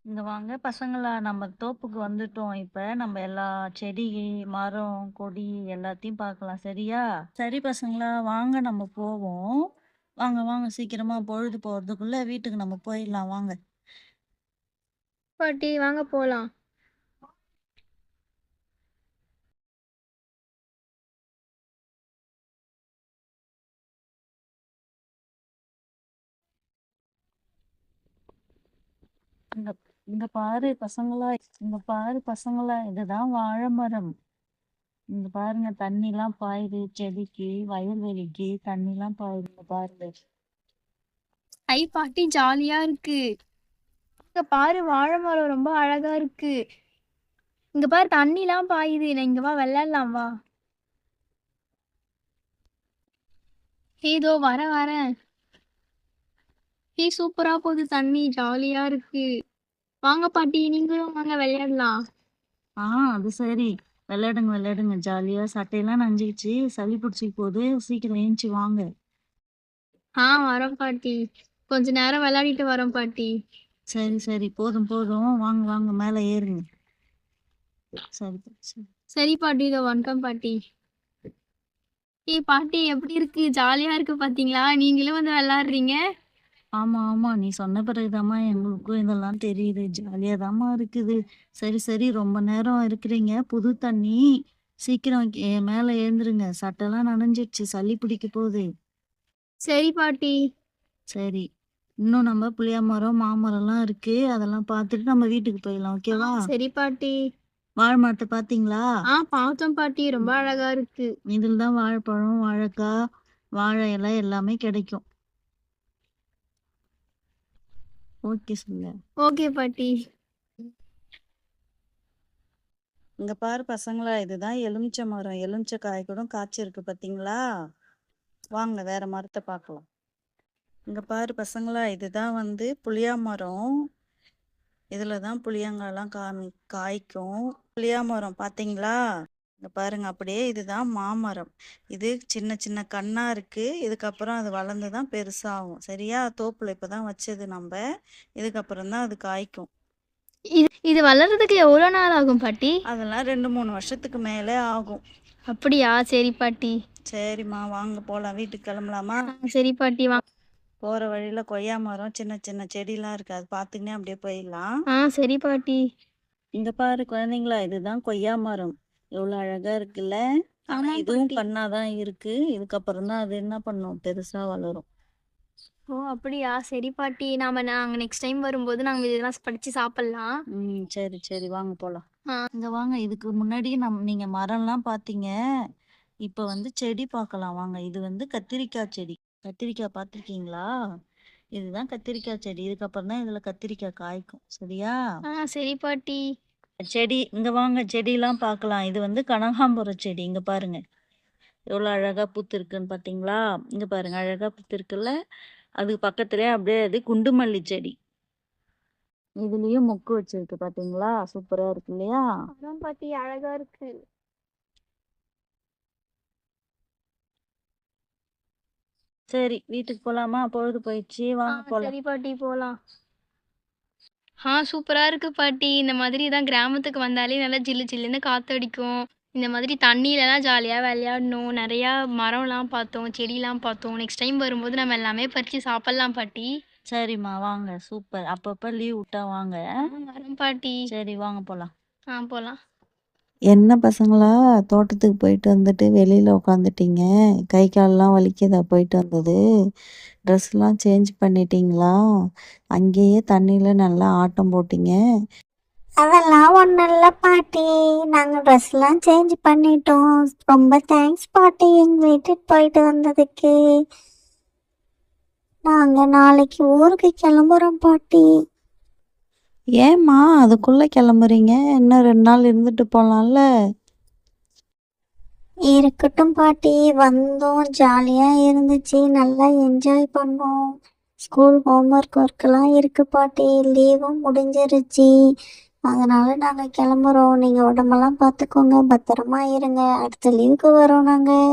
இங்க வாங்க பசங்களா, நம்ம தோப்புக்கு வந்துட்டோம். இப்ப நம்ம எல்லா செடி, மரம், கொடி எல்லாத்தையும் பார்க்கலாம். சரியா? சரி பசங்களா, வாங்க நம்ம போவோம். வாங்க, வாங்க சீக்கிரமா பொழுது போறதுக்குள்ள வீட்டுக்கு நம்ம போயிடலாம் வாங்க. பாட்டி வாங்க போலாம். இங்க இங்க பாரு பசங்களா, இங்க பாரு பசங்களா, இதுதான் வாழை மரம். இங்க பாருங்க தண்ணிலாம் பாயுது செடிக்கு, வயல்வெளிக்கு தண்ணிலாம் பாயுது. இங்க பாருங்க. ஐ பாட்டி ஜாலியா இருக்கு. இங்க பாரு வாழை மரம் ரொம்ப அழகா இருக்கு. இங்க பாரு தண்ணிலாம் பாயுது. நான் இங்க வா விளையாடலாம் வா. ஏதோ வரேன். சூப்பரா போகுது தண்ணி ஜாலியா இருக்கு. வாங்க பாட்டி நீங்களும் வாங்க விளையாடலாம். அது சரி. விளையாடுங்க, விளையாடுங்க ஜாலியா. சட்டையெல்லாம் நனைஞ்சிக்கிச்சு, சளி பிடிச்சிக்க போகுது. சீக்கிரம் ஏஞ்சி வாங்க. வரோம் பாட்டி. கொஞ்ச நேரம் விளையாடிட்டு வரோம் பாட்டி. சரி, சரி. போதும், போதும். வாங்க, வாங்க. மேல ஏறுங்க. சரி, சரி. சரி பாட்டி இதோ வந்துட்டோம் பாட்டி. பாட்டி எப்படி இருக்கு? ஜாலியா இருக்கு பாத்தீங்களா? நீங்களும் வந்து விளையாடுறீங்க. ஆமா, ஆமா. நீ சொன்ன பிறகுதாம்மா எங்களுக்கும் இதெல்லாம் தெரியுது. ஜாலியாதாம்மா இருக்குது. சரி, சரி. ரொம்ப நேரம் இருக்கிறீங்க. புது தண்ணி. சீக்கிரம் மேல எழுந்துருங்க. சட்டைலாம் நனைஞ்சிடுச்சு. சளி பிடிக்க போகுது. சரி பாட்டி. சரி. இன்னும் நம்ம புளிய மரம், மாமரம்லாம் இருக்கு. அதெல்லாம் பார்த்துட்டு நம்ம வீட்டுக்கு போயிடலாம். ஓகேவா? சரி பாட்டி. வாழை மரத்த பார்த்தீங்களா? பார்த்தோம் பாட்டி. ரொம்ப அழகா இருக்கு. இதில தான் வாழைப்பழம், வாழைக்காய், வாழை இலை எல்லாமே கிடைக்கும். ஓகே சொல்லு. ஓகே பாட்டி. இங்க பாரு பசங்களா, இதுதான் எலுமிச்சை மரம். எலுமிச்சை காய் கூட காய்ச்சிருக்கு பார்த்தீங்களா? வாங்க வேற மரத்த பார்க்கலாம். இங்க பாரு பசங்களா, இதுதான் வந்து புளியா மரம். இதில தான் புளியங்காய்லாம் காய்க்கும். புளியா மரம் பார்த்தீங்களா? இங்க பாருங்க அப்படியே இதுதான் மாமரம். இது சின்ன சின்ன கண்ணா இருக்கு. இதுக்கப்புறம் அது வளர்ந்து தான் பெருசாகும். சரியா? தோப்புல இப்பதான் வச்சது நம்ப. இதுக்கப்புறம் தான் அது காய்க்கும். இது வளர்றதுக்கு எவ்வளோ நாள் ஆகும் பாட்டி? அதெல்லாம் 2, 3 வருஷத்துக்கு மேலே ஆகும். அப்படியா? சரி பாட்டி. சரிம்மா வாங்க போலாம். வீட்டுக்கு கிளம்பலாமா? சரி பாட்டி வாங்க. போற வழியில கொய்யா மரம், சின்ன சின்ன செடிலாம் இருக்கு. அது பார்த்துக்கினே அப்படியே போயிடலாம். சரி பாட்டி. இங்க பாரு குழந்தைங்களா, இதுதான் கொய்யா மரம். எவ்வளவு அழகா இருக்குல்ல? ஆனா ஆமா இதுவும் பாட்டி. கண்ணாதான் இருக்கு. இதுக்கப்புறம் தான் அது என்ன பண்ணும், பெருசா வளரும். ஓ அப்படியா? சரி பாட்டி. நாங்க நெக்ஸ்ட் டைம் வரும்போது நாங்க இதெல்லாம் படிச்சு சாப்பிடலாம். சரி, சரி. வாங்க போலாம். ஆ இங்க வாங்க. இதுக்கு முன்னாடி நீங்க மரம்லாம் பார்த்தீங்க. இப்ப வந்து செடி பார்க்கலாம் வாங்க. இது வந்து கத்திரிக்காய் செடி. கத்திரிக்காய் பார்த்துருக்கீங்களா? இதுதான் கத்திரிக்காய் செடி. இதுக்கப்புறம் தான் இதுல கத்திரிக்காய் காய்க்கும். சரியா? சரி பாட்டி. செடி இங்க வாங்க. செடிலாம் பார்க்கலாம். இது வந்து கனகாம்பரம் செடி. இங்க பாருங்க. எவ்வளோ அழகா பூத்திருக்குன்னு பார்த்தீங்களா? இங்க பாருங்க அழகா பூத்திருக்குல்ல? அதுக்கு பக்கத்துலயே அப்படியே அது குண்டுமல்லி செடி. இதுலயும் மொக்கு வச்சிருக்கு பார்த்தீங்களா? சூப்பரா இருக்கு இல்லையா? அதான் பாட்டி அழகா இருக்கு. சரி வீட்டுக்கு போலாமா? பொழுது போயிடுச்சு. வாங்க போலாம். சரி பாட்டி போலாம். சூப்பரா இருக்கு பாட்டி. இந்த மாதிரி தான் கிராமத்துக்கு வந்தாலே நல்லா ஜில்லு ஜில்லுன்னு காத்தடிக்கும். இந்த மாதிரி தண்ணியிலலாம் ஜாலியா விளையாடணும். நெறையா மரம்லாம் பார்த்தோம், செடிலாம் பார்த்தோம். நெக்ஸ்ட் டைம் வரும்போது நம்ம எல்லாமே பறிச்சு சாப்பிடலாம் பாட்டி. சரிம்மா வாங்க. சூப்பர். அப்பப்ப லீவ் விட்டா வாங்க. வரோம் பாட்டி. சரி வாங்க போலாம். போலாம். என்ன பசங்களா, தோட்டத்துக்கு போயிட்டு வந்துட்டு வெளியில உட்காந்துட்டீங்க? கை கால்லாம் வலிக்குதா போயிட்டு வந்தது? ட்ரெஸ்லாம் சேஞ்ச் பண்ணிட்டீங்களா? அங்கேயே தண்ணியில நல்லா ஆட்டம் போட்டீங்க. அதெல்லாம் ஒன்றும் இல்லை பாட்டி. நாங்கள் ட்ரெஸ்லாம் சேஞ்ச் பண்ணிட்டோம். ரொம்ப தேங்க்ஸ் பாட்டி எங்கள் வீட்டுக்கு போயிட்டு வந்ததுக்கு. நாங்கள் நாளைக்கு ஊருக்கு கிளம்புறோம் பாட்டி. ஏம்மா அதுக்குள்ள கிளம்புறீங்க? இன்னும் 2 நாள் இருந்துட்டு போலாம்ல? இருக்கட்டும் பாட்டி, வந்தோம், ஜாலியாக இருந்துச்சு, நல்லா என்ஜாய் பண்ணோம். ஸ்கூல் ஒர்க்கெல்லாம் இருக்குது பாட்டி. லீவும் முடிஞ்சிருச்சு. அதனால நாங்கள் கிளம்புறோம். நீங்கள் உடம்பெல்லாம் பார்த்துக்கோங்க, பத்திரமா இருங்க. அடுத்த லீவுக்கு வரோம் நாங்கள்.